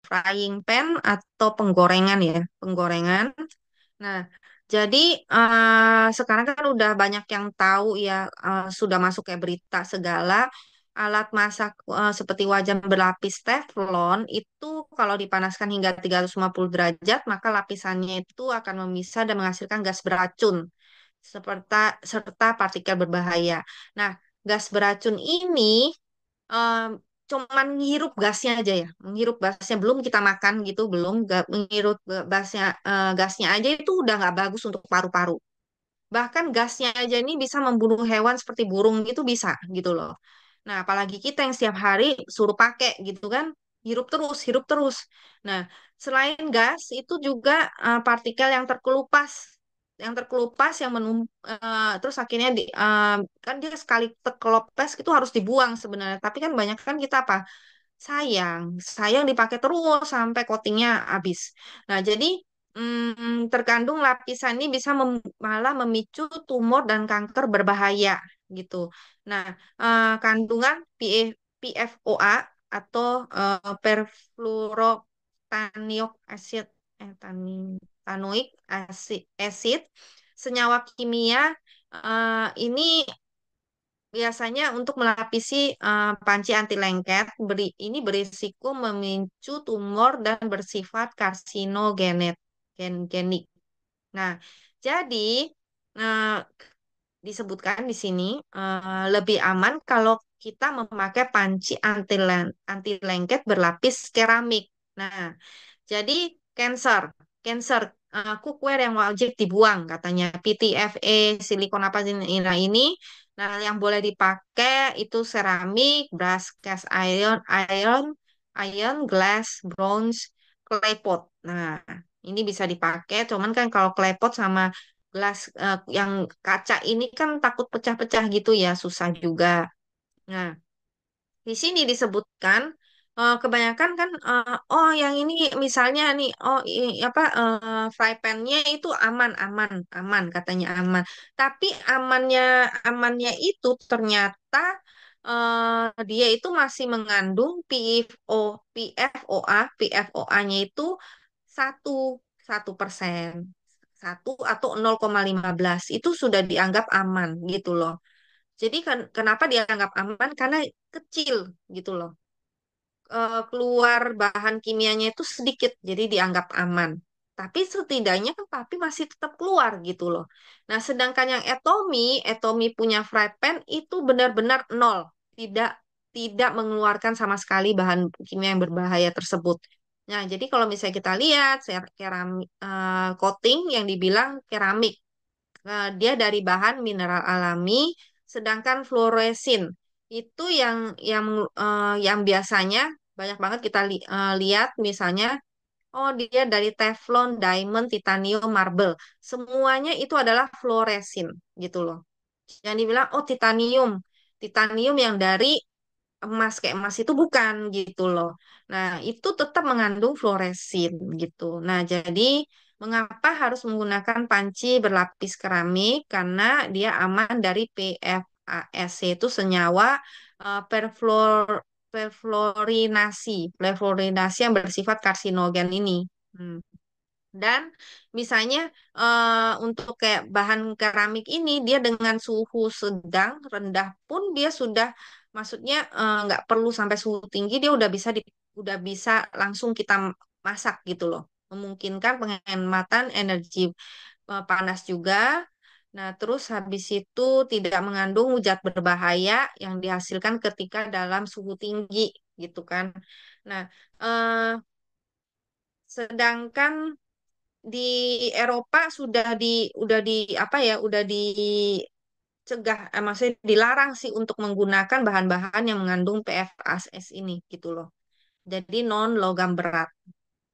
frying pan atau penggorengan ya, penggorengan. Nah, jadi sekarang kan udah banyak yang tahu ya, sudah masuk kayak berita segala alat masak seperti wajan berlapis teflon itu kalau dipanaskan hingga 350 derajat maka lapisannya itu akan memisah dan menghasilkan gas beracun serta partikel berbahaya. Nah, gas beracun ini em, cuman menghirup gasnya aja ya, menghirup gasnya belum kita makan gitu, belum menghirup gasnya aja itu udah nggak bagus untuk paru-paru. Bahkan gasnya aja ini bisa membunuh hewan seperti burung gitu bisa gitu loh. Nah, apalagi kita yang setiap hari suruh pakai gitu kan, hirup terus, hirup terus. Nah, selain gas itu juga partikel yang terkelupas yang terus akhirnya kan dia sekali terkelupas itu harus dibuang sebenarnya. Tapi kan banyak kan kita apa? Sayang dipakai terus sampai coatingnya habis. Nah, jadi terkandung lapisan ini bisa malah memicu tumor dan kanker berbahaya gitu. Nah, kandungan PFOA atau perfluorotaniok acid, tanoic acid, senyawa kimia ini biasanya untuk melapisi panci anti lengket ini berisiko memicu tumor dan bersifat genik. Nah, jadi eh, disebutkan di sini lebih aman kalau kita memakai panci anti lengket berlapis keramik. Nah, jadi cancer, cookware yang wajib dibuang katanya PTFE, silikon apa sih ini. Nah, yang boleh dipakai itu seramik, brass, cast iron, glass, bronze, clay pot. Nah, ini bisa dipakai. Cuman kan kalau clay pot sama gelas yang kaca ini kan takut pecah-pecah gitu ya, susah juga. Nah, di sini disebutkan kebanyakan kan oh yang ini misalnya nih oh apa fry pan-nya itu aman aman aman katanya aman. Tapi amannya itu ternyata dia itu masih mengandung PFOA-nya itu satu 1%, 1 atau 0,15 itu sudah dianggap aman gitu loh. Jadi kan kenapa dianggap aman? Karena kecil gitu loh. Keluar bahan kimianya itu sedikit, jadi dianggap aman. Tapi setidaknya kan tapi masih tetap keluar gitu loh. Nah, sedangkan yang etomi punya fry pan itu benar-benar nol, tidak tidak mengeluarkan sama sekali bahan kimia yang berbahaya tersebut. Nah, jadi kalau misalnya kita lihat keramik coating yang dibilang keramik, dia dari bahan mineral alami, sedangkan fluoresin itu yang biasanya banyak banget kita lihat misalnya, oh dia dari teflon, diamond, titanium, marble, semuanya itu adalah fluoresin gitu loh. Yang dibilang oh titanium, titanium yang dari emas kayak emas itu bukan gitu loh. Nah, itu tetap mengandung fluoresin gitu. Nah, jadi mengapa harus menggunakan panci berlapis keramik? Karena dia aman dari PFAS, yaitu senyawa perfluorinasi yang bersifat karsinogen ini. Hmm. Dan misalnya untuk kayak bahan keramik ini dia dengan suhu sedang rendah pun dia sudah maksudnya nggak perlu sampai suhu tinggi dia udah bisa langsung kita masak gitu loh. Memungkinkan penghematan energi panas juga. Nah, terus habis itu tidak mengandung zat berbahaya yang dihasilkan ketika dalam suhu tinggi gitu kan. Nah, sedangkan di Eropa udah di apa ya udah dicegah maksudnya dilarang sih untuk menggunakan bahan-bahan yang mengandung PFAS ini gitu loh. Jadi non logam berat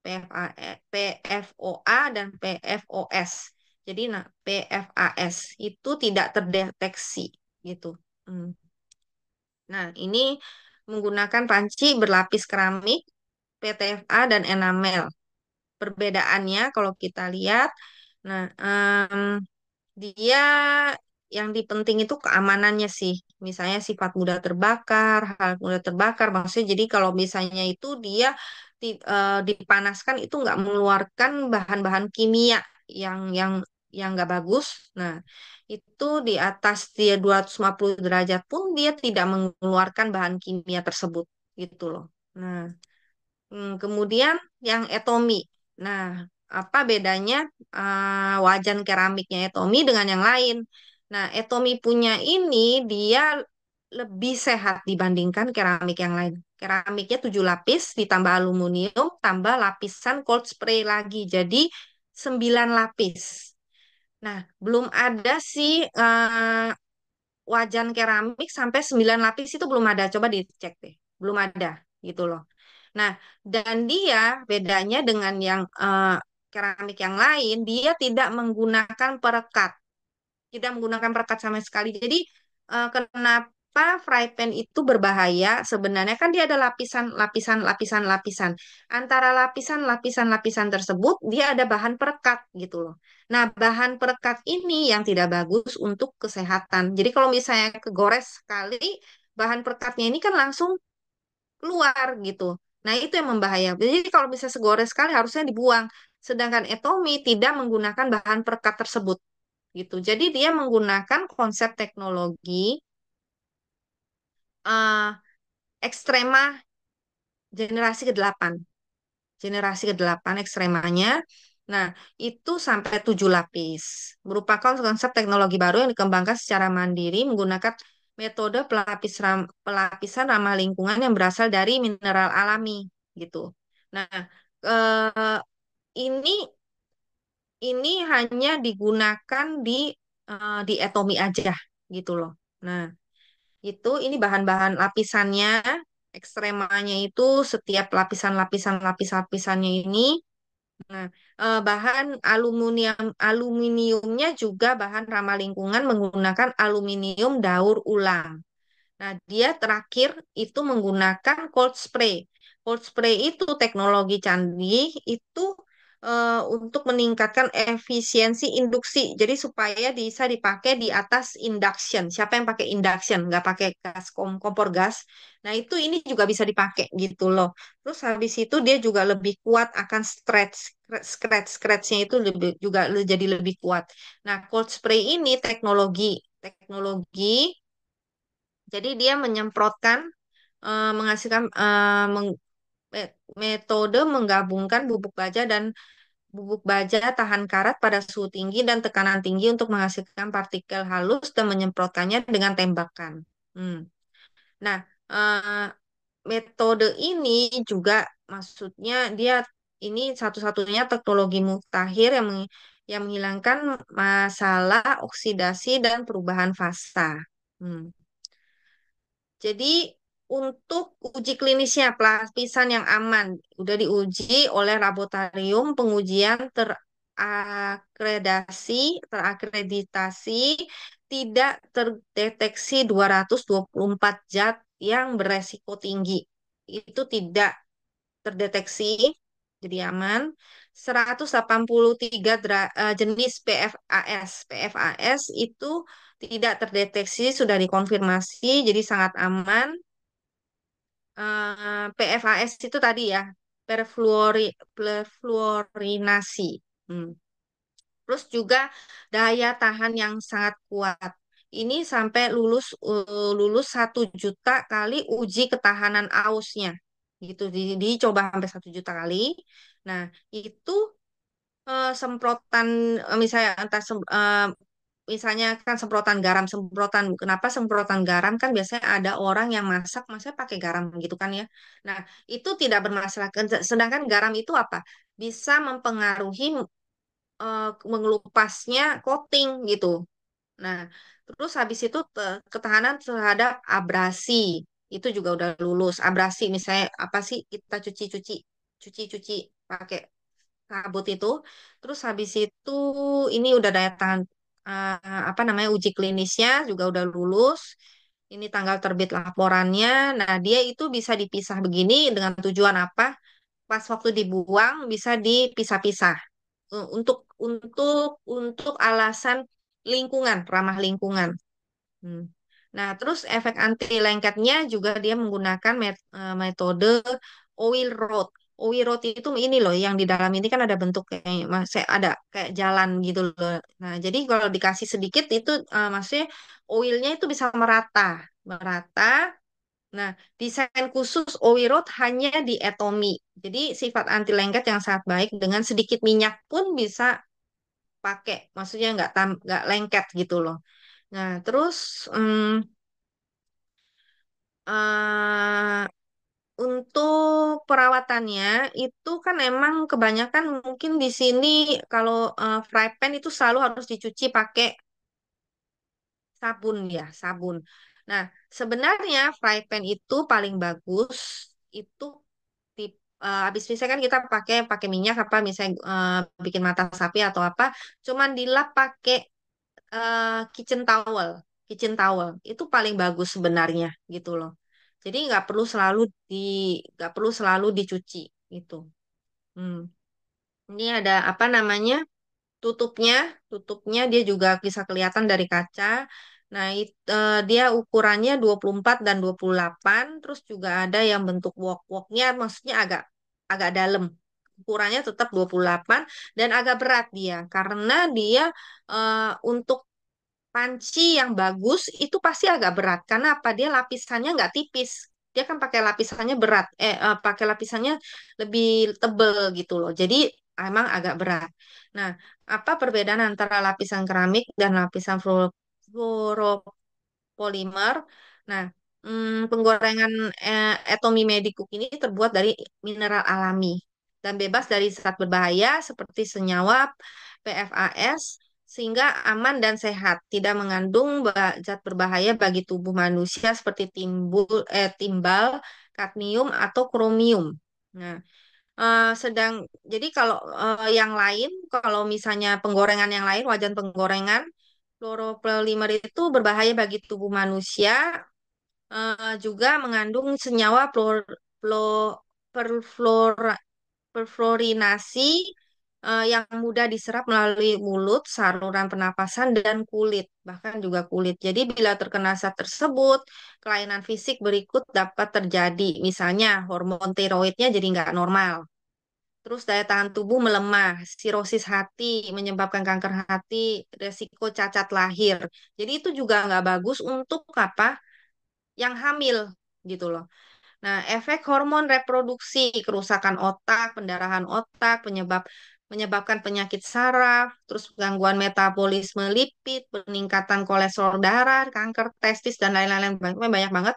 PFOA dan PFOS. Jadi nah PFAS itu tidak terdeteksi gitu. Hmm. Nah, ini menggunakan panci berlapis keramik, PTFA dan enamel. Perbedaannya kalau kita lihat, nah dia yang dipenting itu keamanannya sih. Misalnya sifat mudah terbakar, hal mudah terbakar. Maksudnya jadi kalau misalnya itu dia dipanaskan itu nggak mengeluarkan bahan-bahan kimia yang yang nggak bagus. Nah, itu di atas dia 250 derajat pun dia tidak mengeluarkan bahan kimia tersebut gitu loh. Nah, kemudian yang etomi. Nah, apa bedanya wajan keramiknya etomi dengan yang lain? Nah, etomi punya ini dia lebih sehat dibandingkan keramik yang lain. Keramiknya 7 lapis ditambah aluminium tambah lapisan cold spray lagi. Jadi 9 lapis. Nah, belum ada sih wajan keramik sampai 9 lapis itu belum ada. Coba dicek deh. Belum ada gitu loh. Nah, dan dia bedanya dengan yang keramik yang lain, dia tidak menggunakan perekat, tidak menggunakan perekat sama sekali. Jadi, kenapa fry pan itu berbahaya? Sebenarnya kan dia ada lapisan, lapisan, lapisan, lapisan. Antara lapisan, lapisan, lapisan tersebut, dia ada bahan perekat gitu loh. Nah, bahan perekat ini yang tidak bagus untuk kesehatan. Jadi, kalau misalnya kegores sekali, bahan perekatnya ini kan langsung keluar gitu. Nah, itu yang membahayakan. Jadi kalau bisa segores sekali harusnya dibuang. Sedangkan Etomi tidak menggunakan bahan perekat tersebut gitu. Jadi dia menggunakan konsep teknologi eh ekstrema generasi ke-8. Generasi ke-8 ekstremanya. Nah, itu sampai 7 lapis. Merupakan konsep teknologi baru yang dikembangkan secara mandiri menggunakan metode pelapisan ramah lingkungan yang berasal dari mineral alami gitu. Nah, eh, ini ini hanya digunakan di Atomi aja gitu loh. Nah, itu ini bahan-bahan lapisannya, ekstremanya itu setiap lapisannya ini. Nah, bahan aluminiumnya juga bahan ramah lingkungan menggunakan aluminium daur ulang. Nah, dia terakhir itu menggunakan cold spray. Cold spray itu teknologi canggih itu untuk meningkatkan efisiensi induksi. Jadi supaya bisa dipakai di atas induction. Siapa yang pakai induction, nggak pakai gas kompor gas. Nah, itu ini juga bisa dipakai gitu loh. Terus habis itu dia juga lebih kuat akan scratchnya itu jadi lebih kuat. Nah, cold spray ini teknologi teknologi jadi dia menyemprotkan, menghasilkan metode menggabungkan bubuk baja dan bubuk baja tahan karat pada suhu tinggi dan tekanan tinggi untuk menghasilkan partikel halus dan menyemprotkannya dengan tembakan. Hmm. Nah, eh, metode ini juga maksudnya dia ini satu-satunya teknologi mutakhir yang menghilangkan masalah oksidasi dan perubahan fasa. Hmm. Jadi untuk uji klinisnya pelapisan yang aman udah diuji oleh laboratorium pengujian terakreditasi tidak terdeteksi 224 zat yang beresiko tinggi. Itu tidak terdeteksi, jadi aman. 183 jenis PFAS. PFAS itu tidak terdeteksi, sudah dikonfirmasi, jadi sangat aman. PFAS itu tadi ya, perfluorinasi. Hmm. Terus juga daya tahan yang sangat kuat. Ini sampai lulus 1 juta kali uji ketahanan ausnya. Gitu, dicoba sampai 1 juta kali. Nah, itu semprotan misalnya misalnya kan semprotan garam, kenapa semprotan garam kan biasanya ada orang yang masak pakai garam gitu kan ya. Nah, itu tidak bermasalah. Sedangkan garam itu apa? Bisa mempengaruhi mengelupasnya coating gitu. Nah, terus habis itu ketahanan terhadap abrasi itu juga udah lulus. Abrasi misalnya apa sih kita cuci-cuci pakai kabut itu. Terus habis itu ini udah daya tahan apa namanya uji klinisnya juga udah lulus. Ini tanggal terbit laporannya. Nah, dia itu bisa dipisah begini dengan tujuan apa? Pas waktu dibuang bisa dipisah-pisah. Untuk alasan lingkungan, ramah lingkungan. Hmm. Nah, terus efek anti lengketnya juga dia menggunakan metode oil road. Owi roti itu ini loh, yang di dalam ini kan ada bentuk kayak masih ada kayak jalan gitu loh. Nah, jadi kalau dikasih sedikit itu maksudnya oilnya itu bisa merata, merata. Nah, desain khusus Owi Road hanya di Atomy. Jadi sifat anti lengket yang sangat baik dengan sedikit minyak pun bisa pakai. Maksudnya nggak lengket gitu loh. Nah, terus eh, untuk perawatannya itu kan emang kebanyakan mungkin di sini kalau fry pan itu selalu harus dicuci pakai sabun ya, sabun. Nah, sebenarnya fry pan itu paling bagus itu tip habis misalnya kan kita pakai pakai minyak apa misalnya bikin mata sapi atau apa, cuman dilap pakai kitchen towel, kitchen towel itu paling bagus sebenarnya gitu loh. Jadi di nggak perlu selalu dicuci gitu. Hmm. Ini ada apa namanya tutupnya, tutupnya dia juga bisa kelihatan dari kaca. Nah, dia ukurannya 24 dan 28, terus juga ada yang bentuk wok-woknya, maksudnya agak agak dalam. Ukurannya tetap 28 dan agak berat dia karena dia untuk panci yang bagus itu pasti agak berat karena apa dia lapisannya nggak tipis, dia kan pakai lapisannya berat pakai lapisannya lebih tebel gitu loh, jadi emang agak berat. Nah, apa perbedaan antara lapisan keramik dan lapisan fluoropolimer? Nah, penggorengan Atomy Medicook ini terbuat dari mineral alami dan bebas dari zat berbahaya seperti senyawa PFAS sehingga aman dan sehat, tidak mengandung zat berbahaya bagi tubuh manusia seperti timbal, kadmium atau kromium. Nah, jadi kalau yang lain, kalau misalnya penggorengan yang lain, wajan penggorengan fluoropolimer itu berbahaya bagi tubuh manusia, juga mengandung senyawa perfluor- perfluorinasi yang mudah diserap melalui mulut, saluran pernapasan, dan kulit, bahkan juga kulit. Jadi bila terkena zat tersebut, kelainan fisik berikut dapat terjadi. Misalnya hormon tiroidnya jadi nggak normal. Terus daya tahan tubuh melemah, sirosis hati, menyebabkan kanker hati, resiko cacat lahir. Jadi itu juga nggak bagus untuk apa? Yang hamil gitu loh. Nah, efek hormon reproduksi, kerusakan otak, pendarahan otak, menyebabkan penyakit saraf, terus gangguan metabolisme lipid, peningkatan kolesterol darah, kanker testis dan lain-lain banyak, banyak banget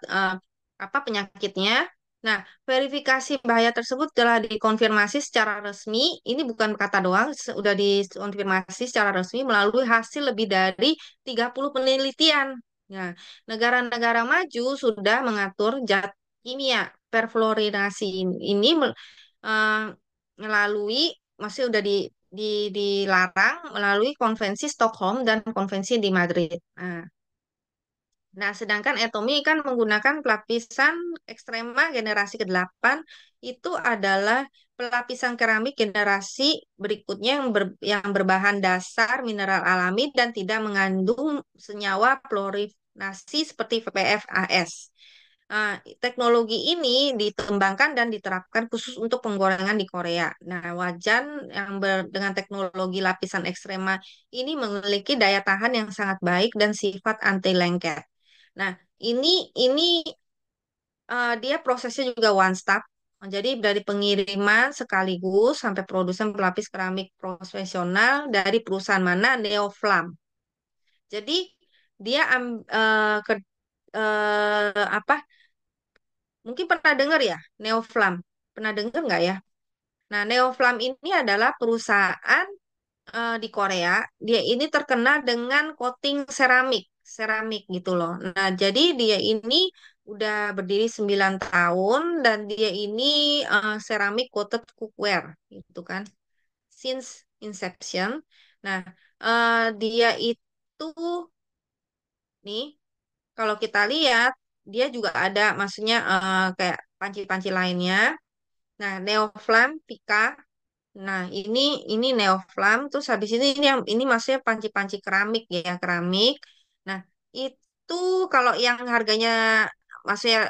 apa penyakitnya. Nah, verifikasi bahaya tersebut telah dikonfirmasi secara resmi. Ini bukan kata doang, sudah dikonfirmasi secara resmi melalui hasil lebih dari 30 penelitian. Nah, negara-negara maju sudah mengatur zat kimia perfluorinasi ini eh, melalui masih udah dilarang melalui Konvensi Stockholm dan Konvensi di Madrid. Nah, sedangkan Atomy kan menggunakan pelapisan ekstrema generasi ke-8 itu adalah pelapisan keramik generasi berikutnya yang berbahan dasar mineral alami dan tidak mengandung senyawa fluorinasi seperti PFAS. Nah, teknologi ini dikembangkan dan diterapkan khusus untuk penggorengan di Korea. Nah, wajan dengan teknologi lapisan ekstrema ini memiliki daya tahan yang sangat baik dan sifat anti lengket. Nah, ini dia prosesnya juga one step. Jadi dari pengiriman sekaligus sampai produsen pelapis keramik profesional dari perusahaan mana Neoflam. Jadi dia apa? Mungkin pernah dengar ya Neoflam. Pernah dengar nggak ya? Nah, Neoflam ini adalah perusahaan di Korea. Dia ini terkenal dengan coating seramik, seramik gitu loh. Nah, jadi dia ini udah berdiri 9 tahun dan dia ini ceramic coated cookware gitu kan. Since inception. Nah, dia itu nih kalau kita lihat dia juga ada maksudnya kayak panci-panci lainnya. Nah, Neoflam Pika. Nah, ini neoflam, terus habis ini yang ini maksudnya panci-panci keramik ya, keramik. Nah, itu kalau yang harganya maksudnya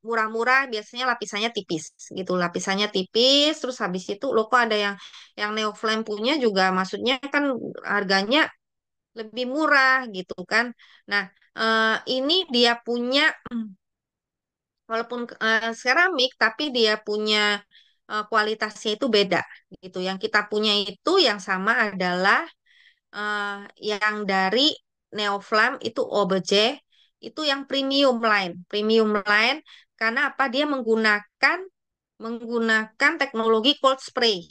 murah-murah biasanya lapisannya tipis gitu, lapisannya tipis. Terus habis itu lo kok ada yang Neoflame punya juga, maksudnya kan harganya lebih murah gitu kan. Nah, ini dia punya walaupun seramik, tapi dia punya kualitasnya itu beda gitu. Yang kita punya itu yang sama adalah eh, yang dari Neoflam itu OBJ, itu yang premium line karena apa? Dia menggunakan teknologi cold spray.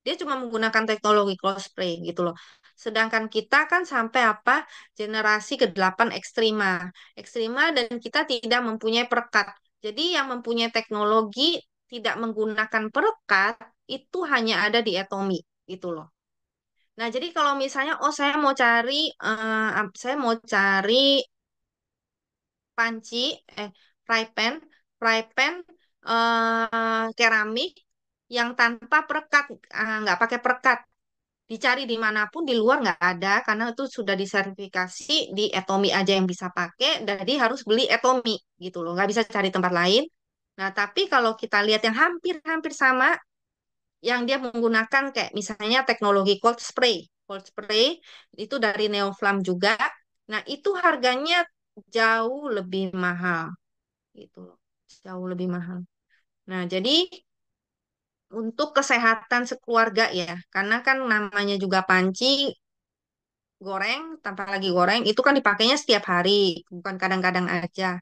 Dia cuma menggunakan teknologi cold spray gitu loh. Sedangkan kita kan sampai apa? Generasi ke-8 Extrema. Extrema dan kita tidak mempunyai perekat. Jadi yang mempunyai teknologi tidak menggunakan perekat itu hanya ada di Atomy gitu loh. Nah, jadi kalau misalnya oh saya mau cari panci eh fry pan keramik yang tanpa perekat, nggak pakai perekat. Dicari dimanapun di luar nggak ada karena itu sudah disertifikasi di Atomy aja yang bisa pakai, jadi harus beli Atomy gitu loh, nggak bisa cari tempat lain. Nah, tapi kalau kita lihat yang hampir-hampir sama, yang dia menggunakan kayak misalnya teknologi cold spray. Cold spray itu dari Neoflam juga. Nah, itu harganya jauh lebih mahal gitu loh. Jauh lebih mahal. Nah, jadi untuk kesehatan sekeluarga ya, karena kan namanya juga panci goreng, tanpa lagi goreng, itu kan dipakainya setiap hari, bukan kadang-kadang aja.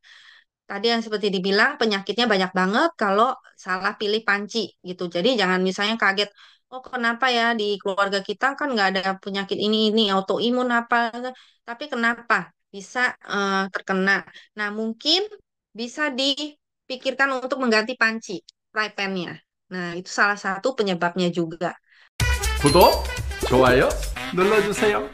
Tadi yang seperti dibilang penyakitnya banyak banget kalau salah pilih panci gitu. Jadi jangan misalnya kaget, oh kenapa ya di keluarga kita kan nggak ada penyakit ini autoimun apa, tapi kenapa bisa terkena? Nah mungkin bisa dipikirkan untuk mengganti panci, fry pan-nya. Nah itu salah satu penyebabnya juga. 구독, 좋아요 눌러주세요.